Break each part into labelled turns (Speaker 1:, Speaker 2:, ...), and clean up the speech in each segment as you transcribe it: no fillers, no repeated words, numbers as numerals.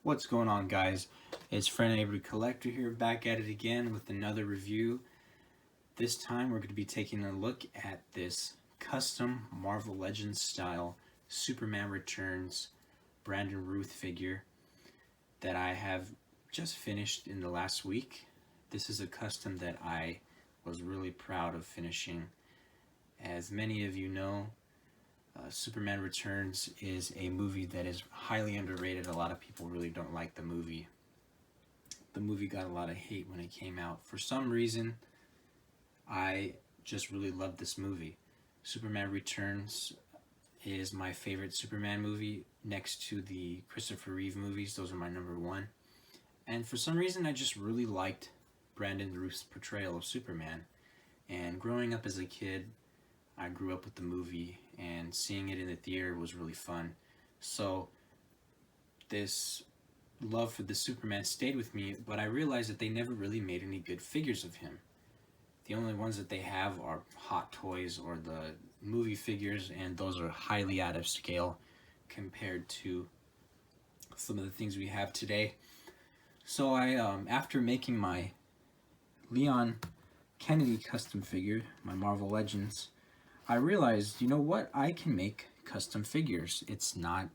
Speaker 1: What's going on, guys? It's Friend Avery Collector here, back at it again with another review. This time we're going to be taking a look at this custom Marvel Legends style Superman Returns Brandon Routh figure that I have just finished in the last week. This is a custom that I was really proud of finishing. As many of you know, Superman Returns is a movie that is highly underrated. A lot of people really don't like the movie. The movie got a lot of hate when it came out. For some reason, I just really love this movie. Superman Returns is my favorite Superman movie next to the Christopher Reeve movies. Those are my number one. And for some reason, I just really liked Brandon Routh's portrayal of Superman. And growing up as a kid, I grew up with the movie, and seeing it in the theater was really fun. So this love for the Superman stayed with me, but I realized that they never really made any good figures of him. The only ones that they have are Hot Toys or the movie figures, and those are highly out of scale compared to some of the things we have today. So I, after making my Leon Kennedy custom figure, my Marvel Legends, I realized, you know what, I can make custom figures. It's not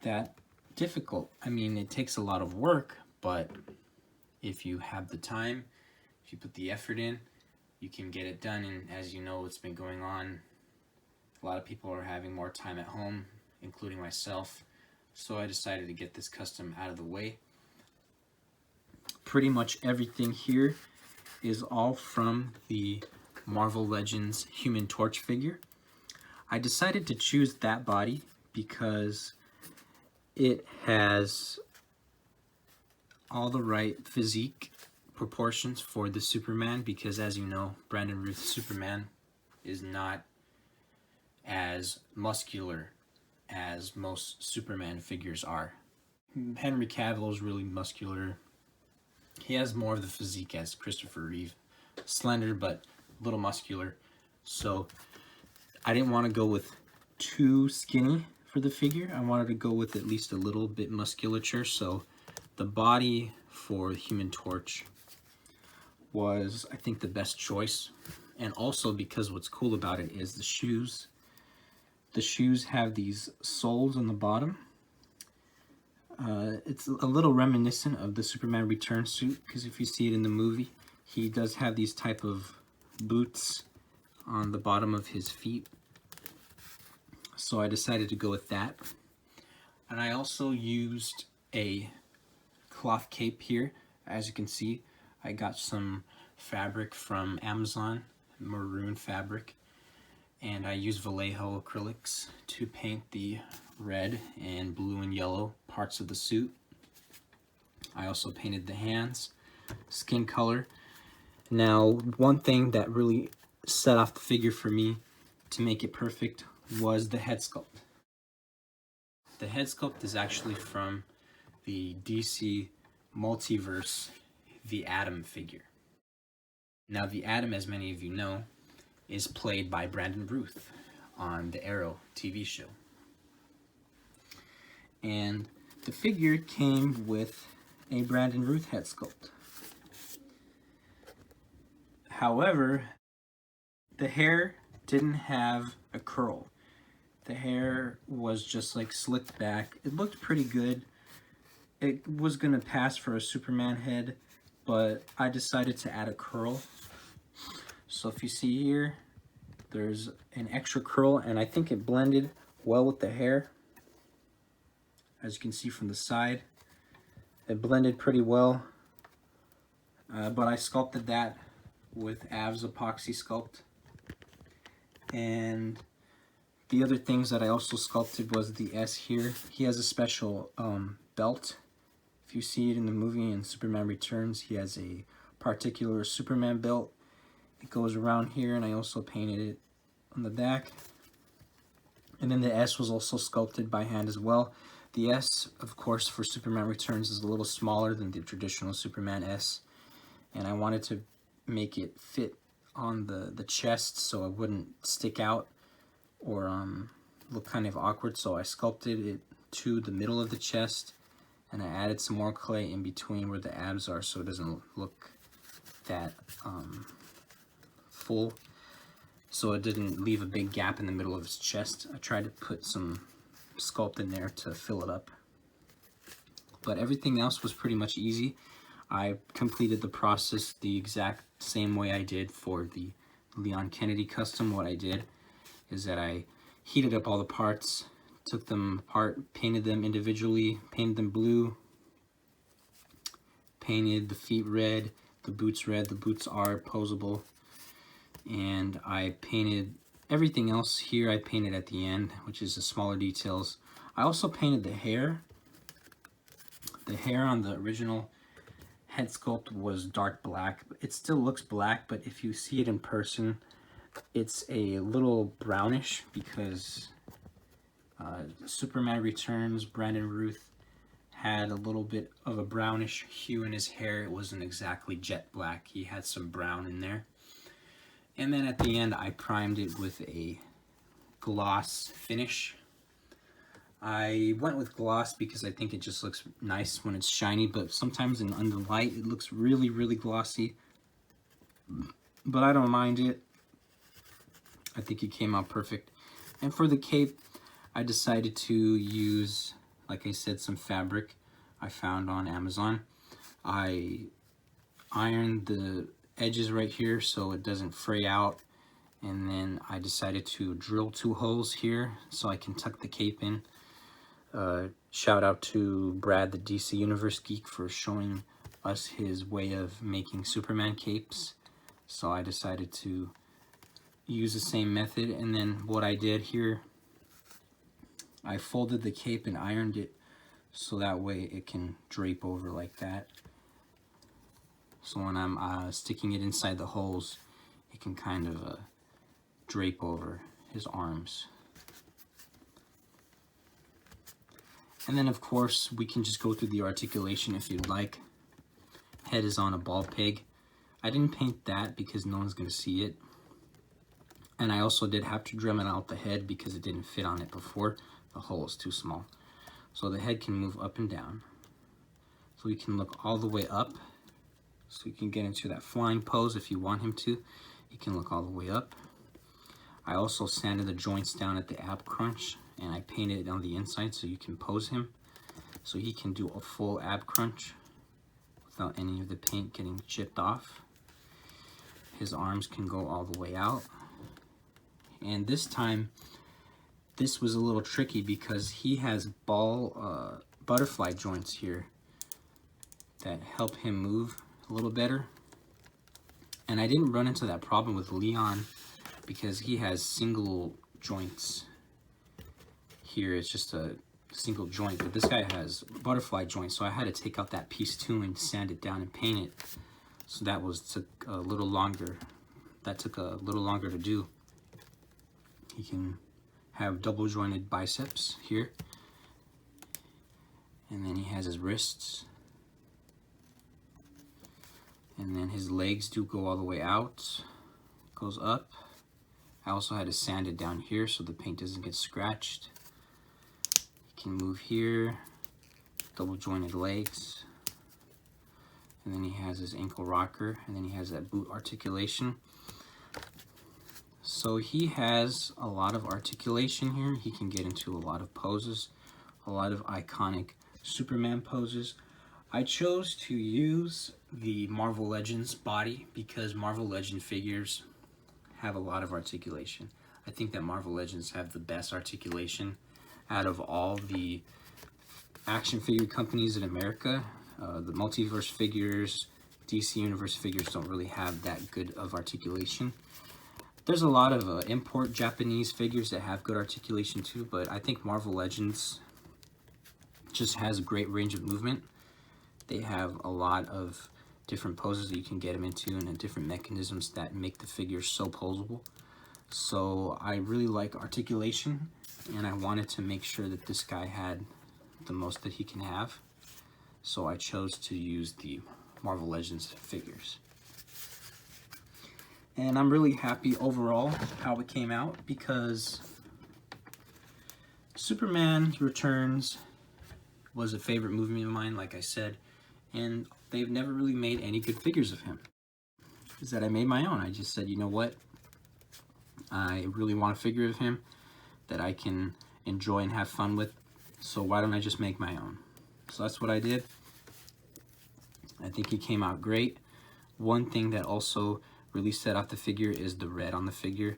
Speaker 1: that difficult. I mean, it takes a lot of work, but if you have the time, if you put the effort in, you can get it done. And as you know, it's been going on. A lot of people are having more time at home, including myself. So I decided to get this custom out of the way. Pretty much everything here is all from the Marvel Legends Human Torch figure. I decided to choose that body because it has all the right physique proportions for the Superman, because as you know, Brandon Routh's Superman is not as muscular as most Superman figures are. Henry Cavill is really muscular. He has more of the physique as Christopher Reeve. Slender, but a little muscular. So I didn't want to go with too skinny for the figure. I wanted to go with at least a little bit musculature. So the body for Human Torch was, I think, the best choice. And also because what's cool about it is the shoes. The shoes have these soles on the bottom. It's a little reminiscent of the Superman Return suit, because if you see it in the movie, he does have these type of boots on the bottom of his feet. So I decided to go with that. And I also used a cloth cape here. As you can see, I got some fabric from Amazon, maroon fabric, and I used Vallejo acrylics to paint the red and blue and yellow parts of the suit. I also painted the hands, skin color. Now, one thing that really set off the figure for me to make it perfect was the head sculpt. The head sculpt is actually from the DC Multiverse The Atom figure. Now, The Atom, as many of you know, is played by Brandon Routh on the Arrow TV show. And the figure came with a Brandon Routh head sculpt. However, the hair didn't have a curl. The hair was just like slicked back. It looked pretty good. It was gonna pass for a Superman head, but I decided to add a curl. So if you see here, there's an extra curl, and I think it blended well with the hair. As you can see from the side, it blended pretty well. But I sculpted that with Av's epoxy sculpt. And the other things that I also sculpted was the S here. He has a special belt. If you see it in the movie in Superman Returns, he has a particular Superman belt. It goes around here, and I also painted it on the back. And then the S was also sculpted by hand as well. The S, of course, for Superman Returns is a little smaller than the traditional Superman S. And I wanted to make it fit on the chest so it wouldn't stick out or look kind of awkward. So I sculpted it to the middle of the chest and I added some more clay in between where the abs are so it doesn't look that full, so it didn't leave a big gap in the middle of his chest. I tried to put some Sculpt in there to fill it up, but everything else was pretty much easy. I completed the process the exact same way I did for the Leon Kennedy custom. What I did is that I heated up all the parts, took them apart, painted them individually, painted them blue, painted the feet red, the boots red. The boots are posable, and I painted everything else here. I painted at the end, which is the smaller details. I also painted the hair. The hair on the original head sculpt was dark black. It still looks black, but if you see it in person, it's a little brownish because Superman Returns, Brandon Routh had a little bit of a brownish hue in his hair. It wasn't exactly jet black. He had some brown in there. And then at the end, I primed it with a gloss finish. I went with gloss because I think it just looks nice when it's shiny, but sometimes under light, it looks really, really glossy. But I don't mind it. I think it came out perfect. And for the cape, I decided to use, like I said, some fabric I found on Amazon. I ironed the edges right here so it doesn't fray out, and then I decided to drill 2 holes here so I can tuck the cape in. Shout out to Brad, the DC Universe Geek, for showing us his way of making Superman capes. So I decided to use the same method, and then what I did here, I folded the cape and ironed it so that way it can drape over like that. So when I'm sticking it inside the holes, it can kind of drape over his arms. And then of course we can just go through the articulation if you'd like. Head is on a ball peg. I didn't paint that because no one's going to see it. And I also did have to Dremel out the head because it didn't fit on it before. The hole is too small. So the head can move up and down. So he can look all the way up. So you can get into that flying pose if you want him to. He can look all the way up. I also sanded the joints down at the ab crunch, and I painted it on the inside so you can pose him. So he can do a full ab crunch without any of the paint getting chipped off. His arms can go all the way out. And this time, this was a little tricky because he has butterfly joints here that help him move a little better. And I didn't run into that problem with Leon because he has single joints here. It's just a single joint, but this guy has butterfly joints, so I had to take out that piece too and sand it down and paint it. So that took a little longer. That took a little longer to do. He can have double jointed biceps here, and then he has his wrists, and then his legs do go all the way out, goes up. I also had to sand it down here so the paint doesn't get scratched. He can move here, double jointed legs, and then he has his ankle rocker, and then he has that boot articulation. So he has a lot of articulation here. He can get into a lot of poses, a lot of iconic Superman poses. I chose to use the Marvel Legends body because Marvel Legend figures have a lot of articulation. I think that Marvel Legends have the best articulation out of all the action figure companies in America. The multiverse figures, DC Universe figures don't really have that good of articulation. There's a lot of import Japanese figures that have good articulation too, but I think Marvel Legends just has a great range of movement. They have a lot of different poses that you can get them into and different mechanisms that make the figure so posable. So I really like articulation, and I wanted to make sure that this guy had the most that he can have. So I chose to use the Marvel Legends figures. And I'm really happy overall how it came out because Superman Returns was a favorite movie of mine, like I said, and they've never really made any good figures of him. Is that I made my own. I just said, you know what? I really want a figure of him that I can enjoy and have fun with, so why don't I just make my own? So that's what I did. I think he came out great. One thing that also really set off the figure is the red on the figure.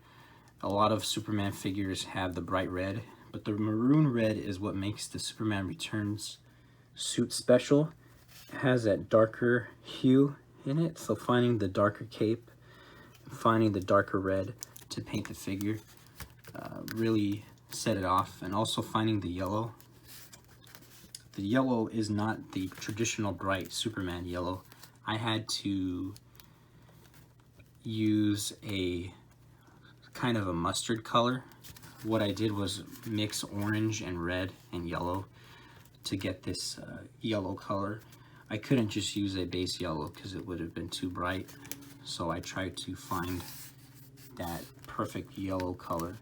Speaker 1: A lot of Superman figures have the bright red, but the maroon red is what makes the Superman Returns suit special. It has that darker hue in it, so finding the darker cape, finding the darker red to paint the figure really set it off. And also finding the yellow. The yellow is not the traditional bright Superman yellow. I had to use a kind of a mustard color. What I did was mix orange and red and yellow to get this yellow color. I couldn't just use a base yellow because it would have been too bright, so I tried to find that perfect yellow color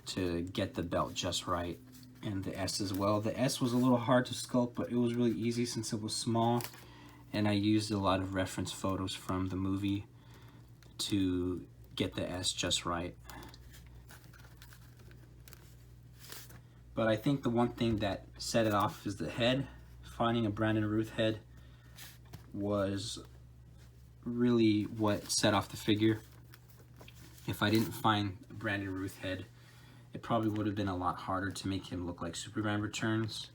Speaker 1: to get the belt just right, and the S as well. The S was a little hard to sculpt, but it was really easy since it was small, and I used a lot of reference photos from the movie to get the S just right. But I think the one thing that set it off is the head. Finding a Brandon Routh head was really what set off the figure. If I didn't find Brandon Routh head, it probably would have been a lot harder to make him look like Superman Returns.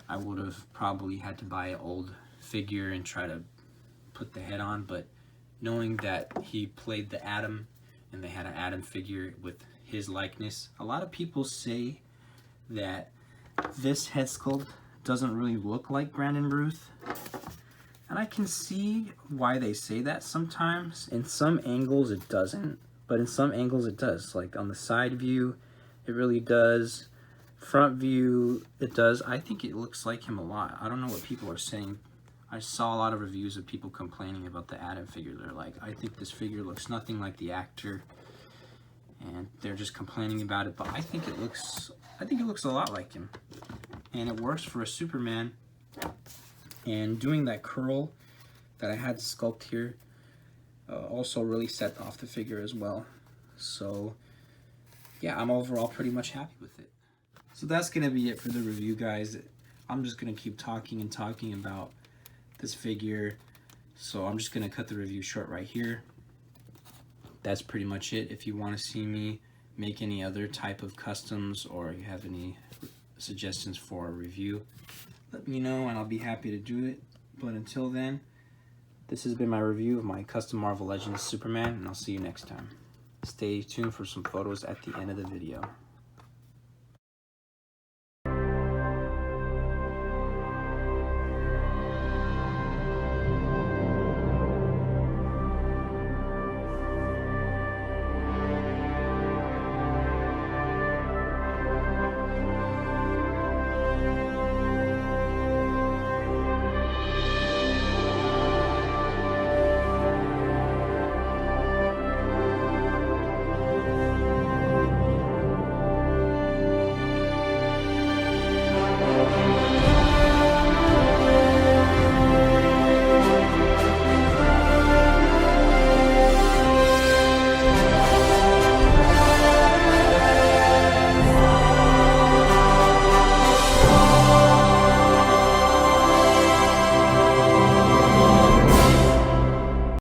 Speaker 1: I would have probably had to buy an old figure and try to put the head on, but knowing that he played the Atom and they had an Atom figure with his likeness, a lot of people say that this head sculpt doesn't really look like Brandon Routh, and I can see why they say that sometimes. In some angles it doesn't, but in some angles it does. Like on the side view it really does, front view it does. I think it looks like him a lot. I don't know what people are saying. I saw a lot of reviews of people complaining about the Atom figure. They're like, I think this figure looks nothing like the actor, and they're just complaining about it. But I think it looks a lot like him, and it works for a Superman. And doing that curl that I had to sculpt here also really set off the figure as well. So yeah, I'm overall pretty much happy with it. So that's gonna be it for the review, guys. I'm just gonna keep talking and talking about this figure, so I'm just gonna cut the review short right here. That's pretty much it. If you want to see me make any other type of customs, or you have any suggestions for a review, let me know and I'll be happy to do it. But until then, this has been my review of my custom Marvel Legends Superman, and I'll see you next time. Stay tuned for some photos at the end of the video.